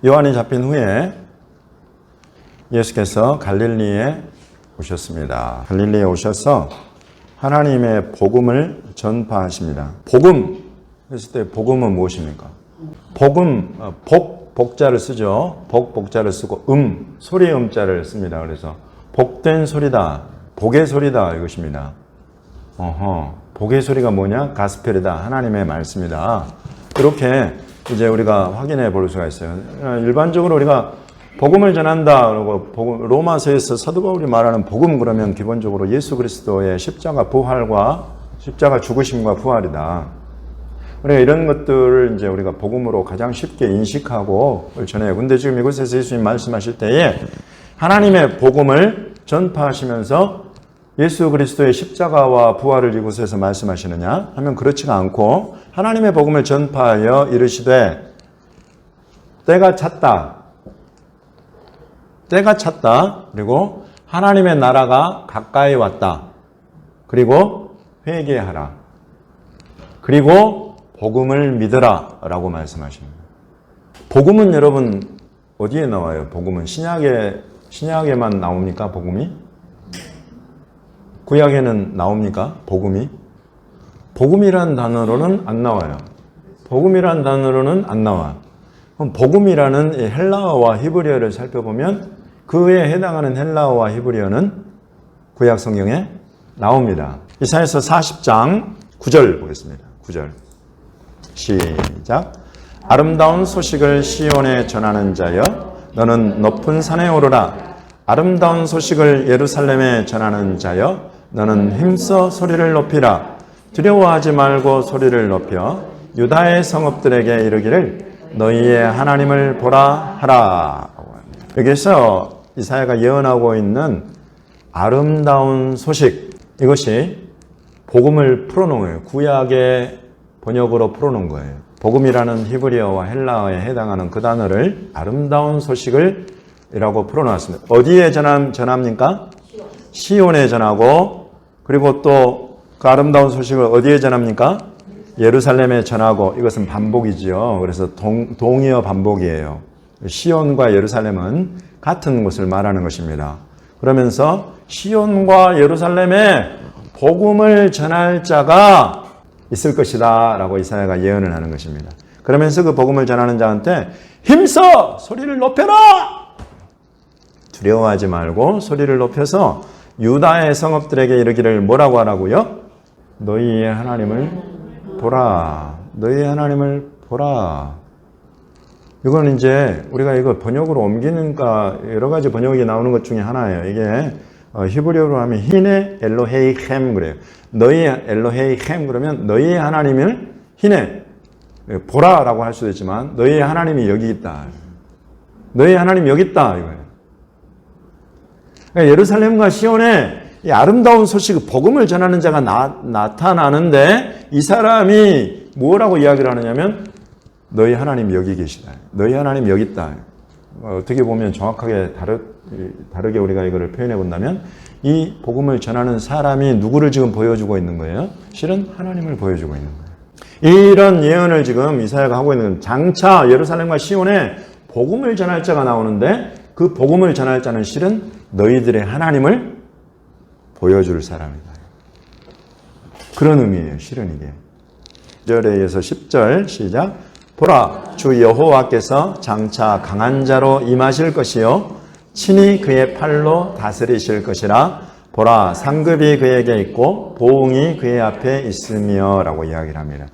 요한이 잡힌 후에 예수께서 갈릴리에 오셨습니다. 갈릴리에 오셔서 하나님의 복음을 전파하십니다. 복음 했을 때 복음은 무엇입니까? 복음, 복자를 쓰죠. 복자를 쓰고 소리의 음자를 씁니다. 그래서 복된 소리다, 복의 소리다 이것입니다. 복의 소리가 뭐냐? 가스펠이다. 하나님의 말씀이다. 이렇게 이제 우리가 확인해 볼 수가 있어요. 일반적으로 우리가 복음을 전한다. 그리고 로마서에서 사도 바울이 말하는 복음 그러면 기본적으로 예수 그리스도의 십자가 부활과 십자가 죽으심과 부활이다. 그러니까 이런 것들을 이제 우리가 복음으로 가장 쉽게 인식하고 전해요. 근데 지금 이곳에서 예수님 말씀하실 때에 하나님의 복음을 전파하시면서 예수 그리스도의 십자가와 부활을 이곳에서 말씀하시느냐 하면 그렇지가 않고 하나님의 복음을 전파하여 이르시되 때가 찼다. 그리고 하나님의 나라가 가까이 왔다. 그리고 회개하라. 그리고 복음을 믿으라 라고 말씀하십니다. 복음은 여러분 어디에 나와요? 복음은 신약에만 나옵니까? 복음이? 구약에는 나옵니까? 복음이? 복음이란 단어로는 안 나와요. 복음이란 단어로는 안 나와. 그럼 복음이라는 헬라어와 히브리어를 살펴보면 그에 해당하는 헬라어와 히브리어는 구약 성경에 나옵니다. 이사야서 40장 9절 보겠습니다. 9절 시작. 아름다운 소식을 시온에 전하는 자여 너는 높은 산에 오르라. 아름다운 소식을 예루살렘에 전하는 자여 너는 힘써 소리를 높이라. 두려워하지 말고 소리를 높여 유다의 성읍들에게 이르기를 너희의 하나님을 보라 하라. 여기서 이사야가 예언하고 있는 아름다운 소식, 이것이 복음을 풀어놓은 거예요. 구약의 번역으로 풀어놓은 거예요. 복음이라는 히브리어와 헬라어에 해당하는 그 단어를 아름다운 소식을 이라고 풀어놨습니다. 어디에 전합니까? 시온에 전하고, 그리고 또 그 아름다운 소식을 어디에 전합니까? 예루살렘에 전하고. 이것은 반복이죠. 그래서 동의어 반복이에요. 시온과 예루살렘은 같은 곳을 말하는 것입니다. 그러면서 시온과 예루살렘에 복음을 전할 자가 있을 것이다 라고 이사야가 예언을 하는 것입니다. 그러면서 그 복음을 전하는 자한테 힘써 소리를 높여라. 두려워하지 말고 소리를 높여서 유다의 성읍들에게 이르기를 뭐라고 하라고요? 너희의 하나님을 보라. 너희의 하나님을 보라. 이건 이제 우리가 이거 번역으로 옮기는가 여러 가지 번역이 나오는 것 중에 하나예요. 이게 히브리어로 하면 히네 엘로헤이햄 그래요. 너희의 엘로헤이햄 그러면 너희의 하나님을 히네 보라라고 할 수도 있지만 너희의 하나님이 여기 있다. 너희의 하나님이 여기 있다 이거예요. 그러니까 예루살렘과 시온에 이 아름다운 소식, 복음을 전하는 자가 나타나는데 이 사람이 뭐라고 이야기를 하느냐면 너희 하나님 여기 계시다. 너희 하나님 여기 있다. 어떻게 보면 정확하게 다르게 우리가 이거를 표현해 본다면 이 복음을 전하는 사람이 누구를 지금 보여주고 있는 거예요? 실은 하나님을 보여주고 있는 거예요. 이런 예언을 지금 이사야가 하고 있는 장차 예루살렘과 시온에 복음을 전할 자가 나오는데 그 복음을 전할 자는 실은 너희들의 하나님을 보여줄 사람이다. 그런 의미예요. 실은 이게. 9절에 이어서 10절 시작. 보라 주 여호와께서 장차 강한 자로 임하실 것이요 친히 그의 팔로 다스리실 것이라. 보라 상급이 그에게 있고 보응이 그의 앞에 있으며 라고 이야기를 합니다.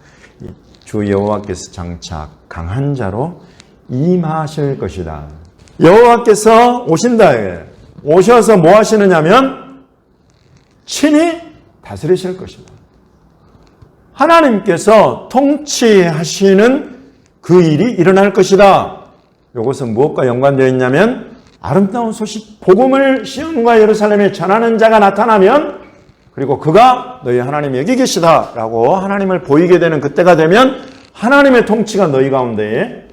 주 여호와께서 장차 강한 자로 임하실 것이다. 여호와께서 오신다. 오셔서 뭐 하시느냐면 친히 다스리실 것이다. 하나님께서 통치하시는 그 일이 일어날 것이다. 이것은 무엇과 연관되어 있냐면 아름다운 소식, 복음을 시온과 예루살렘에 전하는 자가 나타나면 그리고 그가 너희 하나님이 여기 계시다 라고 하나님을 보이게 되는 그때가 되면 하나님의 통치가 너희 가운데에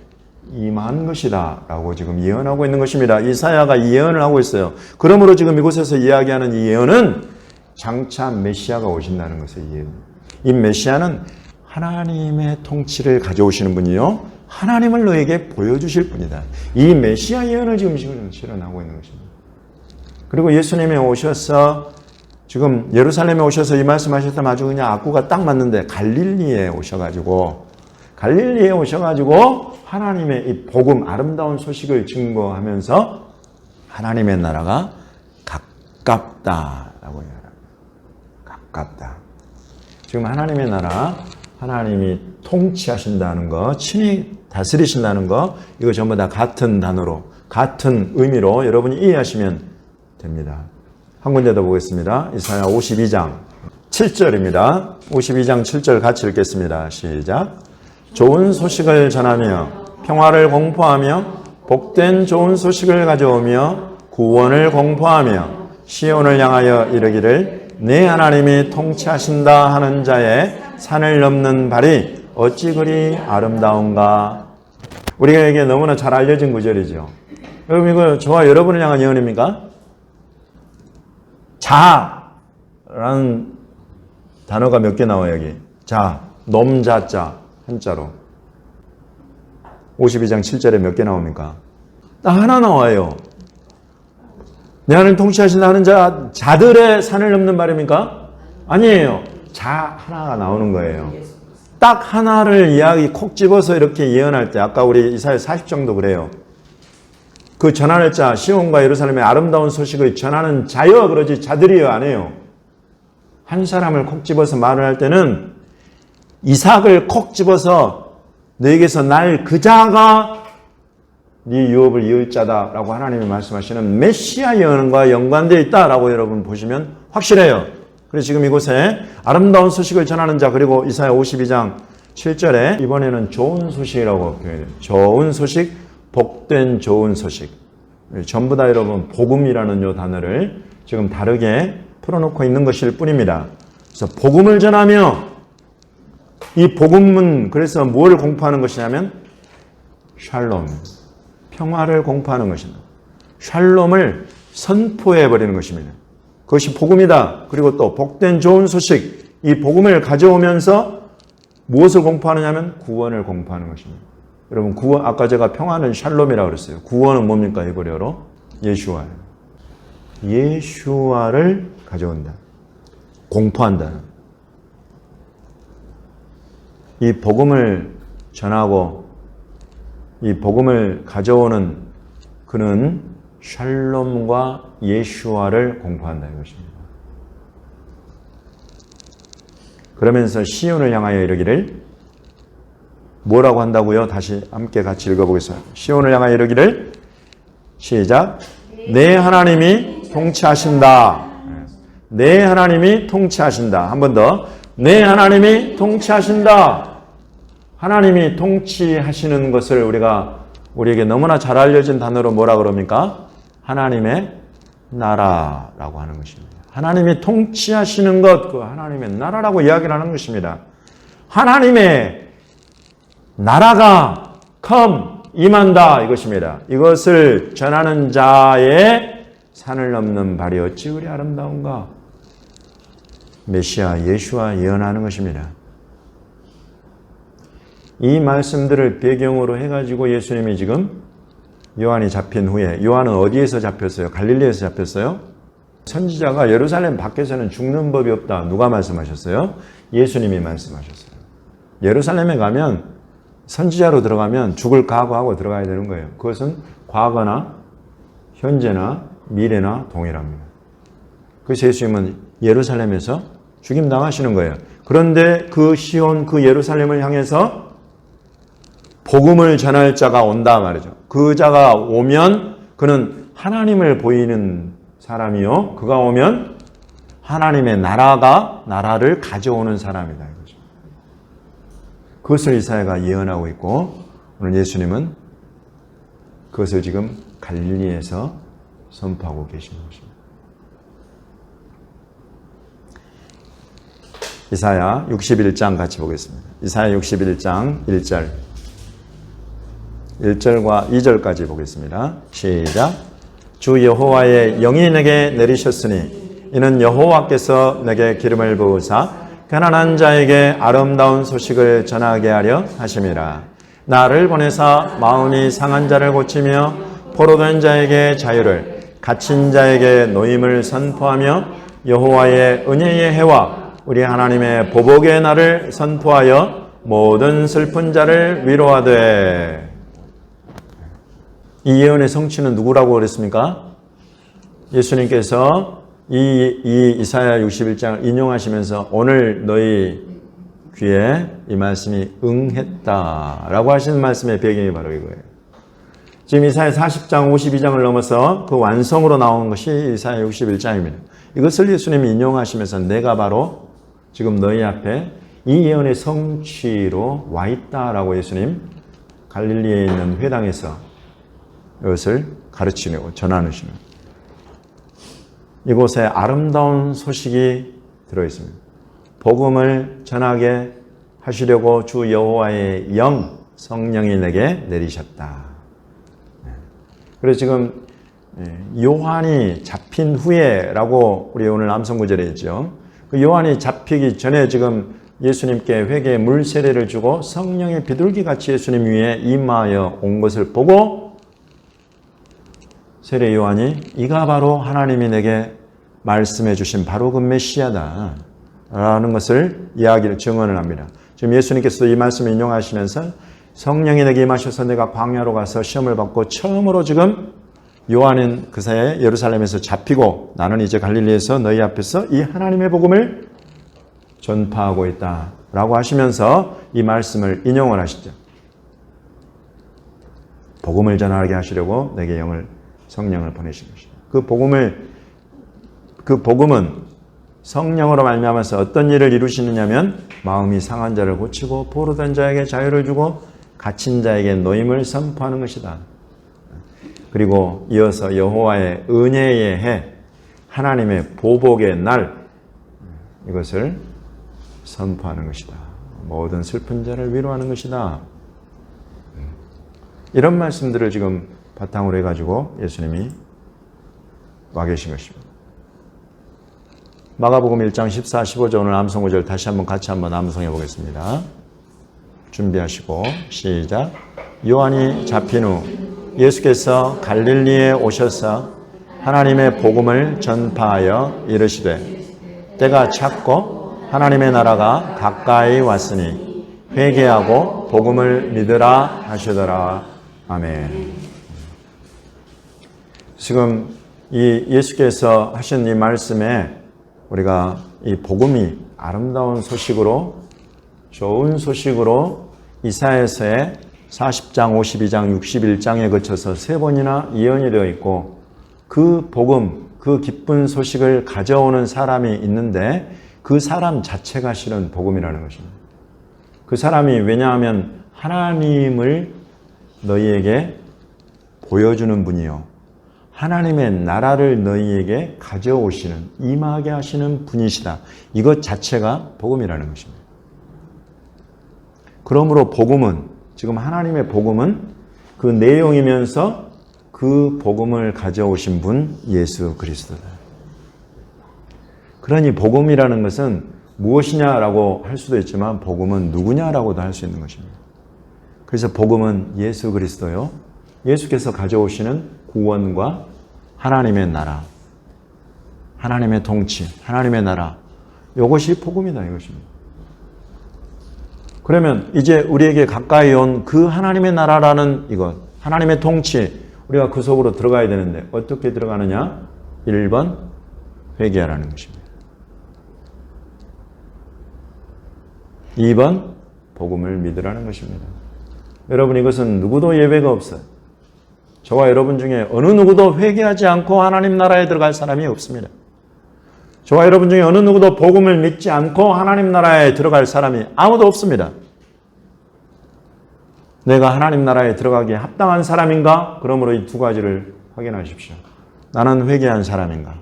임한 것이다 라고 지금 예언하고 있는 것입니다. 이사야가 이 예언을 하고 있어요. 그러므로 지금 이곳에서 이야기하는 이 예언은 장차 메시아가 오신다는 것을 이해합니다. 이 메시아는 하나님의 통치를 가져오시는 분이요. 하나님을 너에게 보여주실 분이다. 이 메시아 예언을 지금 실현하고 있는 것입니다. 그리고 예수님이 오셔서 지금 예루살렘에 오셔서 이 말씀하셨다면 아주 그냥 악구가 딱 맞는데 갈릴리에 오셔가지고 하나님의 이 복음 아름다운 소식을 증거하면서 하나님의 나라가 가깝다라고 얘기합니다. 가깝다. 지금 하나님의 나라, 하나님이 통치하신다는 거, 친히 다스리신다는 거, 이거 전부 다 같은 단어로, 같은 의미로 여러분이 이해하시면 됩니다. 한 군데 더 보겠습니다. 이사야 52장 7절입니다. 52장 7절 같이 읽겠습니다. 시작. 좋은 소식을 전하며 평화를 공포하며 복된 좋은 소식을 가져오며 구원을 공포하며 시온을 향하여 이르기를 내 하나님이 통치하신다 하는 자의 산을 넘는 발이 어찌 그리 아름다운가. 우리에게 너무나 잘 알려진 구절이죠. 여러분 이거 저와 여러분을 향한 예언입니까? 자라는 단어가 몇 개 나와요 여기. 자, 넘자자 한자로 52장 7절에 몇 개 나옵니까? 딱 하나 나와요. 내 하나님 통치하신다 하는 자들의 산을 넘는 말입니까? 아니에요. 자 하나가 나오는 거예요. 딱 하나를 이야기 콕 집어서 이렇게 예언할 때 아까 우리 이사야 40장도 그래요. 그 전하는 자 시온과 예루살렘의 아름다운 소식을 전하는 자여 그러지 자들이여 안 해요. 한 사람을 콕 집어서 말을 할 때는 이삭을 콕 집어서 너에게서 날 그 자가 네 유업을 이을 자다라고 하나님이 말씀하시는 메시아 예언과 연관되어 있다라고 여러분 보시면 확실해요. 그래서 지금 이곳에 아름다운 소식을 전하는 자 그리고 이사야 52장 7절에 이번에는 좋은 소식이라고 표현해요. 좋은 소식, 복된 좋은 소식. 전부 다 여러분 복음이라는 요 단어를 지금 다르게 풀어놓고 있는 것일 뿐입니다. 그래서 복음을 전하며 이 복음은 그래서 뭘 공포하는 것이냐면 샬롬, 평화를 공포하는 것입니다. 샬롬을 선포해버리는 것입니다. 그것이 복음이다. 그리고 또 복된 좋은 소식, 이 복음을 가져오면서 무엇을 공포하느냐면 구원을 공포하는 것입니다. 여러분 구원, 아까 제가 평화는 샬롬이라고 그랬어요. 구원은 뭡니까 히브리어로? 예슈아예요. 예슈아를 가져온다. 공포한다. 이 복음을 전하고 이 복음을 가져오는 그는 샬롬과 예슈아를 공포한다 이것입니다. 그러면서 시온을 향하여 이르기를 뭐라고 한다고요? 다시 함께 같이 읽어보겠습니다. 시온을 향하여 이르기를 시작. 내 하나님이 통치하신다. 내 하나님이 통치하신다. 한 번 더. 내 하나님이 통치하신다. 하나님이 통치하시는 것을 우리에게 너무나 잘 알려진 단어로 뭐라 그럽니까? 하나님의 나라라고 하는 것입니다. 하나님이 통치하시는 것, 그 하나님의 나라라고 이야기를 하는 것입니다. 하나님의 나라가 임한다 이것입니다. 이것을 전하는 자의 산을 넘는 발이 어찌 그리 아름다운가. 메시아 예수와 예언하는 것입니다. 이 말씀들을 배경으로 해가지고 예수님이 지금 요한이 잡힌 후에, 요한은 어디에서 잡혔어요? 갈릴리에서 잡혔어요? 선지자가 예루살렘 밖에서는 죽는 법이 없다. 누가 말씀하셨어요? 예수님이 말씀하셨어요. 예루살렘에 가면 선지자로 들어가면 죽을 각오하고 들어가야 되는 거예요. 그것은 과거나 현재나 미래나 동일합니다. 그래서 예수님은 예루살렘에서 죽임당하시는 거예요. 그런데 그 시온, 그 예루살렘을 향해서 복음을 전할 자가 온다 말이죠. 그 자가 오면 그는 하나님을 보이는 사람이요. 그가 오면 하나님의 나라를 가져오는 사람이다. 이거죠. 그것을 이사야가 예언하고 있고 오늘 예수님은 그것을 지금 갈릴리에서 선포하고 계신 것입니다. 이사야 61장 같이 보겠습니다. 이사야 61장 1절. 1절과 2절까지 보겠습니다. 시작. 주 여호와의 영이 내게 내리셨으니 이는 여호와께서 내게 기름을 부으사 가난한 자에게 아름다운 소식을 전하게 하려 하심이라. 나를 보내사 마음이 상한 자를 고치며 포로된 자에게 자유를, 갇힌 자에게 노임을 선포하며 여호와의 은혜의 해와 우리 하나님의 보복의 날을 선포하여 모든 슬픈 자를 위로하되. 이 예언의 성취는 누구라고 그랬습니까? 예수님께서 이 이사야 61장을 인용하시면서 오늘 너희 귀에 이 말씀이 응했다라고 하시는 말씀의 배경이 바로 이거예요. 지금 이사야 40장 52장을 넘어서 그 완성으로 나온 것이 이사야 61장입니다. 이것을 예수님이 인용하시면서 내가 바로 지금 너희 앞에 이 예언의 성취로 와 있다라고 예수님 갈릴리에 있는 회당에서 이것을 가르치려고 전하시는 이곳에 아름다운 소식이 들어있습니다. 복음을 전하게 하시려고 주 여호와의 영 성령이 내게 내리셨다. 그래서 지금 요한이 잡힌 후에라고 우리 오늘 암송구절에 있죠. 그 요한이 잡히기 전에 지금 예수님께 회개의 물 세례를 주고 성령의 비둘기같이 예수님 위에 임하여 온 것을 보고 세례 요한이 이가 바로 하나님이 내게 말씀해 주신 바로 그 메시아다 라는 것을 이야기를 증언을 합니다. 지금 예수님께서도 이 말씀을 인용하시면서 성령이 내게 임하셔서 내가 광야로 가서 시험을 받고 처음으로 지금 요한은 그 사이에 예루살렘에서 잡히고 나는 이제 갈릴리에서 너희 앞에서 이 하나님의 복음을 전파하고 있다라고 하시면서 이 말씀을 인용을 하시죠. 복음을 전하게 하시려고 내게 성령을 보내신 것이다. 그 복음은 성령으로 말미암아서 어떤 일을 이루시느냐면 마음이 상한 자를 고치고 포로된 자에게 자유를 주고 갇힌 자에게 노임을 선포하는 것이다. 그리고 이어서 여호와의 은혜의 해, 하나님의 보복의 날, 이것을 선포하는 것이다. 모든 슬픈 자를 위로하는 것이다. 이런 말씀들을 지금 바탕으로 해가지고 예수님이 와 계신 것입니다. 마가복음 1장 14, 15절 오늘 암송구절 다시 한번 같이 한번 암송해 보겠습니다. 준비하시고 시작. 요한이 잡힌 후 예수께서 갈릴리에 오셔서 하나님의 복음을 전파하여 이르시되 때가 찼고 하나님의 나라가 가까이 왔으니 회개하고 복음을 믿으라 하시더라. 아멘. 지금 이 예수께서 하신 이 말씀에 우리가 이 복음이 아름다운 소식으로 좋은 소식으로 이사야서의 40장, 52장, 61장에 거쳐서 3번이나 예언이 되어 있고 그 복음, 그 기쁜 소식을 가져오는 사람이 있는데 그 사람 자체가 실은 복음이라는 것입니다. 그 사람이 왜냐하면 하나님을 너희에게 보여주는 분이요. 하나님의 나라를 너희에게 가져오시는, 임하게 하시는 분이시다. 이것 자체가 복음이라는 것입니다. 그러므로 복음은, 지금 하나님의 복음은 그 내용이면서 그 복음을 가져오신 분 예수 그리스도다. 그러니 복음이라는 것은 무엇이냐라고 할 수도 있지만 복음은 누구냐라고도 할 수 있는 것입니다. 그래서 복음은 예수 그리스도요. 예수께서 가져오시는 구원과 하나님의 나라, 하나님의 통치, 하나님의 나라, 이것이 복음이다 이것입니다. 그러면 이제 우리에게 가까이 온 그 하나님의 나라라는 이것, 하나님의 통치, 우리가 그 속으로 들어가야 되는데 어떻게 들어가느냐? 1번 회개하라는 것입니다. 2번 복음을 믿으라는 것입니다. 여러분 이것은 누구도 예외가 없어요. 저와 여러분 중에 어느 누구도 회개하지 않고 하나님 나라에 들어갈 사람이 없습니다. 저와 여러분 중에 어느 누구도 복음을 믿지 않고 하나님 나라에 들어갈 사람이 아무도 없습니다. 내가 하나님 나라에 들어가기에 합당한 사람인가? 그러므로 이 두 가지를 확인하십시오. 나는 회개한 사람인가?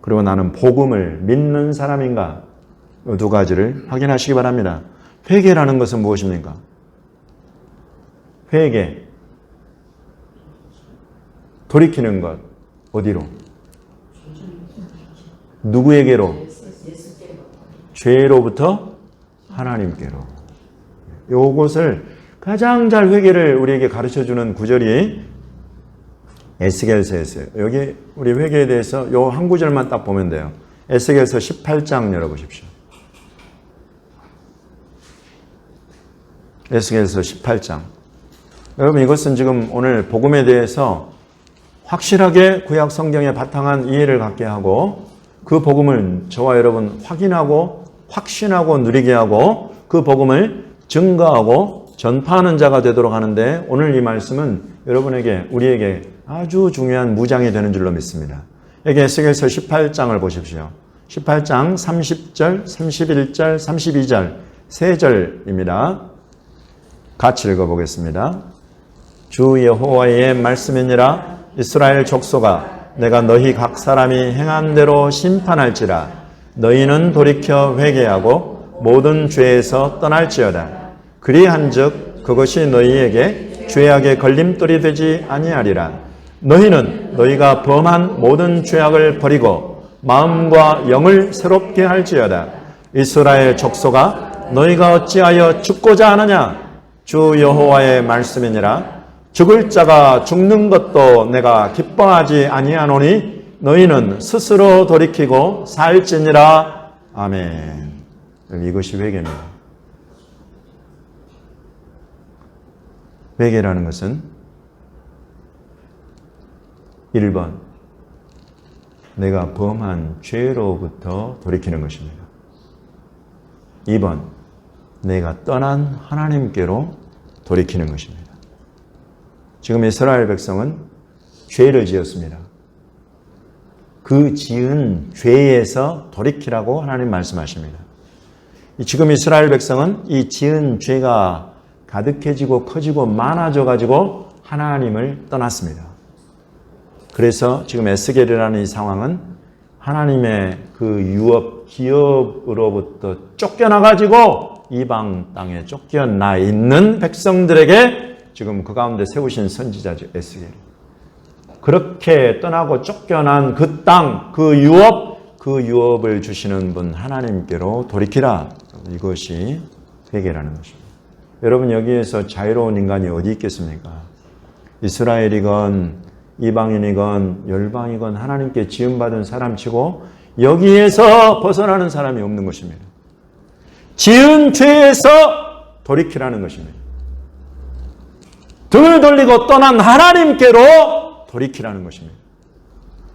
그리고 나는 복음을 믿는 사람인가? 이 두 가지를 확인하시기 바랍니다. 회개라는 것은 무엇입니까? 회개. 돌이키는 것. 어디로? 누구에게로? 죄로부터 하나님께로. 요것을 가장 잘 회개를 우리에게 가르쳐주는 구절이 에스겔서였어요. 여기 우리 회개에 대해서 요 한 구절만 딱 보면 돼요. 에스겔서 18장 열어보십시오. 에스겔서 18장. 여러분, 이것은 지금 오늘 복음에 대해서 확실하게 구약 성경에 바탕한 이해를 갖게 하고 그 복음을 저와 여러분 확인하고 확신하고 누리게 하고 그 복음을 증거하고 전파하는 자가 되도록 하는데, 오늘 이 말씀은 여러분에게, 우리에게 아주 중요한 무장이 되는 줄로 믿습니다. 여기 에스겔서 18장을 보십시오. 18장 30절, 31절, 32절 세 절입니다. 같이 읽어보겠습니다. 주 여호와의 말씀이니라. 이스라엘 족속아, 내가 너희 각 사람이 행한 대로 심판할지라. 너희는 돌이켜 회개하고 모든 죄에서 떠날지어다. 그리한즉 그것이 너희에게 죄악의 걸림돌이 되지 아니하리라. 너희는 너희가 범한 모든 죄악을 버리고 마음과 영을 새롭게 할지어다. 이스라엘 족속아, 너희가 어찌하여 죽고자 하느냐? 주 여호와의 말씀이니라. 죽을 자가 죽는 것도 내가 기뻐하지 아니하노니 너희는 스스로 돌이키고 살지니라. 아멘. 이것이 회개입니다. 회개라는 것은 1번, 내가 범한 죄로부터 돌이키는 것입니다. 2번, 내가 떠난 하나님께로 돌이키는 것입니다. 지금 이스라엘 백성은 죄를 지었습니다. 그 지은 죄에서 돌이키라고 하나님 말씀하십니다. 지금 이스라엘 백성은 이 지은 죄가 가득해지고 커지고 많아져 가지고 하나님을 떠났습니다. 그래서 지금 에스겔이라는 이 상황은 하나님의 그 유업, 기업으로부터 쫓겨나 가지고 이방 땅에 쫓겨나 있는 백성들에게 지금 그 가운데 세우신 선지자죠, 에스겔이. 그렇게 떠나고 쫓겨난 그 땅, 그 유업을 주시는 분 하나님께로 돌이키라. 이것이 회개라는 것입니다. 여러분, 여기에서 자유로운 인간이 어디 있겠습니까? 이스라엘이건 이방인이건 열방이건 하나님께 지음받은 사람치고 여기에서 벗어나는 사람이 없는 것입니다. 지은 죄에서 돌이키라는 것입니다. 등을 돌리고 떠난 하나님께로 돌이키라는 것입니다.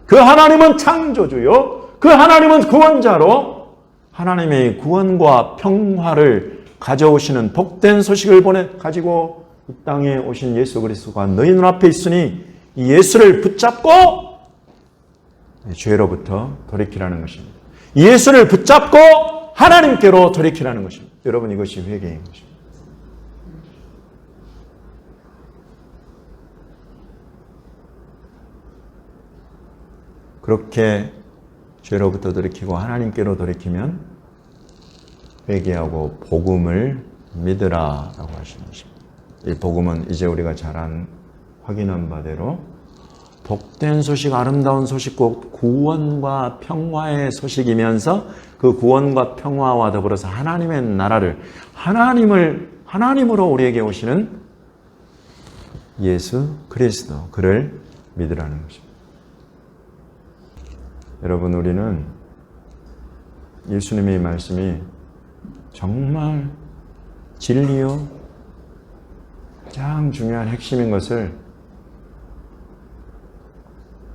그 하나님은 창조주요, 그 하나님은 구원자로 하나님의 구원과 평화를 가져오시는 복된 소식을 가지고 이 땅에 오신 예수 그리스도가 너희 눈앞에 있으니 이 예수를 붙잡고 죄로부터 돌이키라는 것입니다. 예수를 붙잡고 하나님께로 돌이키라는 것입니다. 여러분, 이것이 회개인 것입니다. 그렇게 죄로부터 돌이키고 하나님께로 돌이키면 회개하고 복음을 믿으라라고 하시는 것입니다. 이 복음은 이제 우리가 잘 확인한 바대로 복된 소식, 아름다운 소식, 곧 구원과 평화의 소식이면서 그 구원과 평화와 더불어서 하나님의 나라를, 하나님으로 우리에게 오시는 예수 그리스도, 그를 믿으라는 것입니다. 여러분, 우리는 예수님의 말씀이 정말 진리요, 가장 중요한 핵심인 것을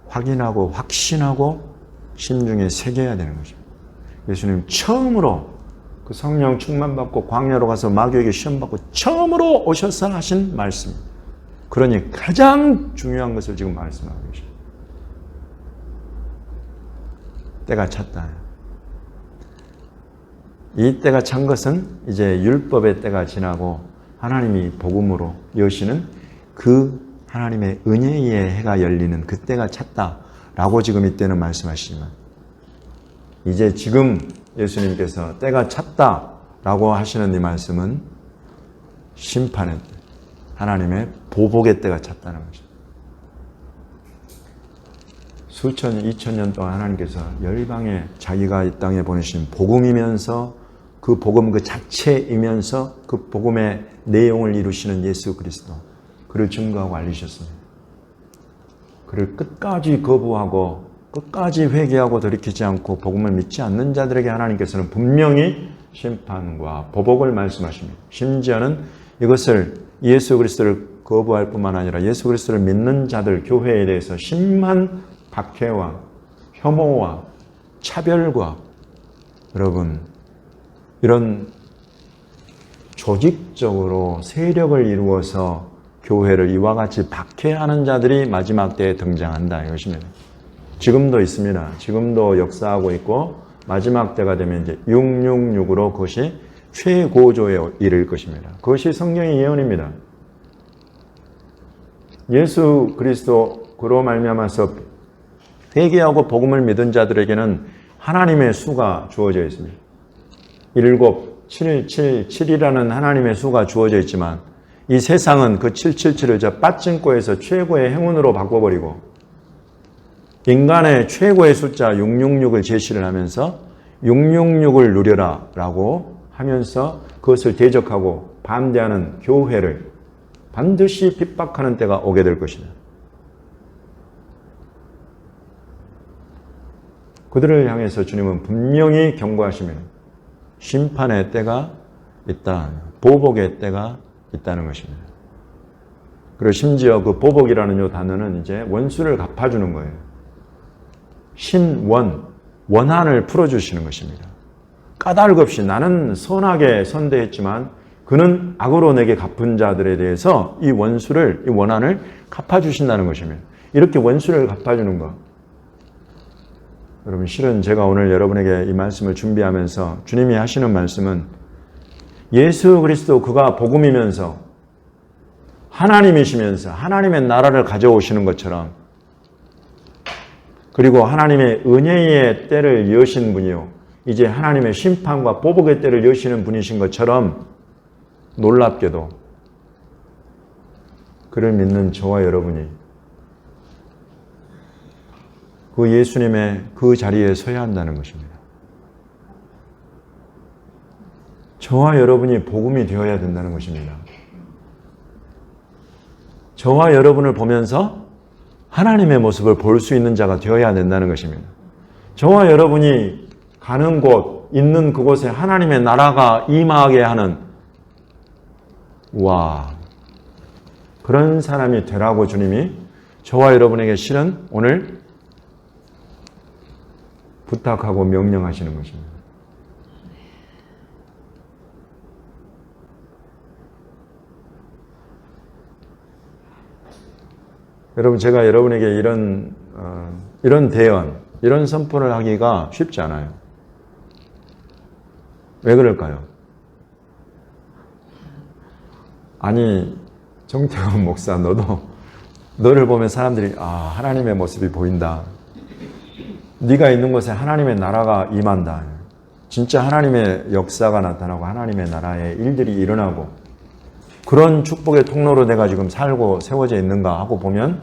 확인하고 확신하고 심중에 새겨야 되는 것입니다. 예수님 처음으로 그 성령 충만받고 광야로 가서 마귀에게 시험받고 처음으로 오셔서 하신 말씀. 그러니 가장 중요한 것을 지금 말씀하고 계십니다. 때가 찼다. 이 때가 찬 것은 이제 율법의 때가 지나고 하나님이 복음으로 여시는 그 하나님의 은혜의 해가 열리는 그 때가 찼다라고 지금 이때는 말씀하시지만, 이제 지금 예수님께서 때가 찼다라고 하시는 이 말씀은 심판의 때, 하나님의 보복의 때가 찼다는 것입니다. 수천, 2000년 동안 하나님께서 열방에 자기가 이 땅에 보내신 복음이면서 그 그 복음 그 자체이면서 그 복음의 내용을 이루시는 예수 그리스도, 그를 증거하고 알리셨습니다. 그를 끝까지 거부하고 끝까지 회개하고 돌이키지 않고 복음을 믿지 않는 자들에게 하나님께서는 분명히 심판과 보복을 말씀하십니다. 심지어는 이것을 예수 그리스도를 거부할 뿐만 아니라 예수 그리스도를 믿는 자들, 교회에 대해서 심한 박해와 혐오와 차별과, 여러분, 이런 조직적으로 세력을 이루어서 교회를 이와 같이 박해하는 자들이 마지막 때에 등장한다 이것입니다. 지금도 있습니다. 지금도 역사하고 있고 마지막 때가 되면 이제 666으로 그것이 최고조에 이를 것입니다. 그것이 성경의 예언입니다. 예수 그리스도로 말미암아서 회개하고 복음을 믿은 자들에게는 하나님의 수가 주어져 있습니다. 777이라는 하나님의 수가 주어져 있지만 이 세상은 그 777을 저 빠찡코에서 최고의 행운으로 바꿔버리고 인간의 최고의 숫자 666을 제시를 하면서 666을 누려라 라고 하면서 그것을 대적하고 반대하는 교회를 반드시 핍박하는 때가 오게 될 것이다. 그들을 향해서 주님은 분명히 경고하시면 심판의 때가 있다. 보복의 때가 있다는 것입니다. 그리고 심지어 그 보복이라는 이 단어는 이제 원수를 갚아주는 거예요. 신원, 원한을 풀어주시는 것입니다. 까닭 없이 나는 선하게 선대했지만 그는 악으로 내게 갚은 자들에 대해서 이 원수를, 이 원한을 갚아주신다는 것입니다. 이렇게 원수를 갚아주는 것. 여러분, 실은 제가 오늘 여러분에게 이 말씀을 준비하면서 주님이 하시는 말씀은 예수 그리스도 그가 복음이면서 하나님이시면서 하나님의 나라를 가져오시는 것처럼, 그리고 하나님의 은혜의 때를 여신 분이요 이제 하나님의 심판과 보복의 때를 여시는 분이신 것처럼 놀랍게도 그를 믿는 저와 여러분이 그 예수님의 그 자리에 서야 한다는 것입니다. 저와 여러분이 복음이 되어야 된다는 것입니다. 저와 여러분을 보면서 하나님의 모습을 볼 수 있는 자가 되어야 된다는 것입니다. 저와 여러분이 가는 곳, 있는 그곳에 하나님의 나라가 임하게 하는, 그런 사람이 되라고 주님이 저와 여러분에게 실은 오늘 부탁하고 명령하시는 것입니다. 여러분, 제가 여러분에게 이런 대언, 이런 선포를 하기가 쉽지 않아요. 왜 그럴까요? 아니, 정태훈 목사, 너를 보면 사람들이 하나님의 모습이 보인다. 네가 있는 곳에 하나님의 나라가 임한다. 진짜 하나님의 역사가 나타나고 하나님의 나라의 일들이 일어나고 그런 축복의 통로로 내가 지금 살고 세워져 있는가 하고 보면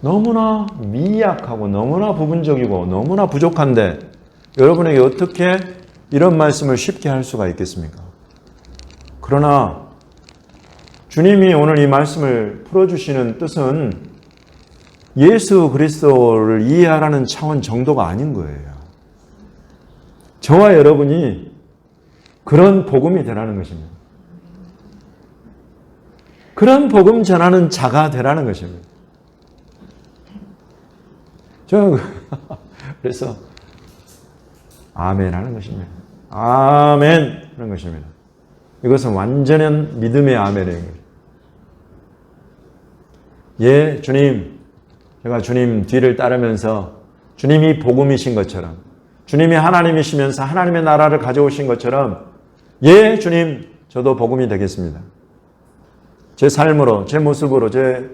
너무나 미약하고 너무나 부분적이고 너무나 부족한데 여러분에게 어떻게 이런 말씀을 쉽게 할 수가 있겠습니까? 그러나 주님이 오늘 이 말씀을 풀어주시는 뜻은 예수 그리스도를 이해하라는 차원 정도가 아닌 거예요. 저와 여러분이 그런 복음이 되라는 것입니다. 그런 복음 전하는 자가 되라는 것입니다. 그래서 아멘 하는 것입니다. 아멘 하는 것입니다. 이것은 완전한 믿음의 아멘인 거예요. 예, 주님, 제가 주님 뒤를 따르면서 주님이 복음이신 것처럼, 주님이 하나님이시면서 하나님의 나라를 가져오신 것처럼, 예, 주님, 저도 복음이 되겠습니다. 제 삶으로, 제 모습으로, 제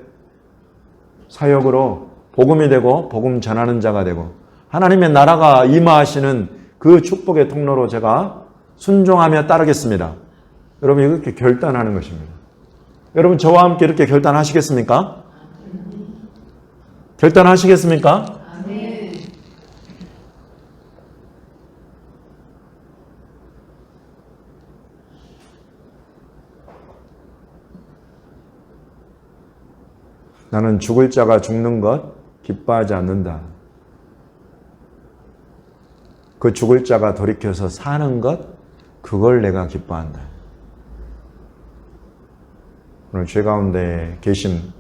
사역으로 복음이 되고 복음 전하는 자가 되고 하나님의 나라가 임하시는 그 축복의 통로로 제가 순종하며 따르겠습니다. 여러분, 이렇게 결단하는 것입니다. 여러분, 저와 함께 이렇게 결단하시겠습니까? 결단하시겠습니까? 나는 죽을 자가 죽는 것 기뻐하지 않는다. 그 죽을 자가 돌이켜서 사는 것, 그걸 내가 기뻐한다. 오늘 죄 가운데 계신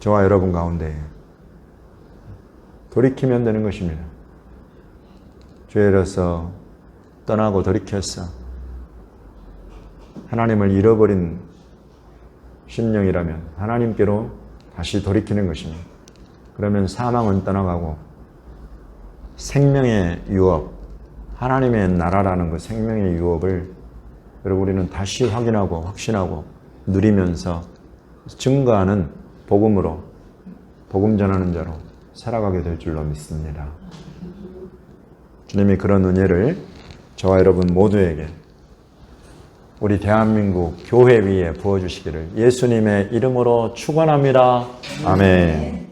저와 여러분 가운데 돌이키면 되는 것입니다. 죄로서 떠나고 돌이켰어. 하나님을 잃어버린 심령이라면 하나님께로 다시 돌이키는 것입니다. 그러면 사망은 떠나가고 생명의 유업, 하나님의 나라라는 그 생명의 유업을 여러분 우리는 다시 확인하고 확신하고 누리면서 증거하는 복음으로, 복음 전하는 자로 살아가게 될 줄로 믿습니다. 주님이 그런 은혜를 저와 여러분 모두에게 우리 대한민국 교회 위에 부어주시기를 예수님의 이름으로 축원합니다. 아멘.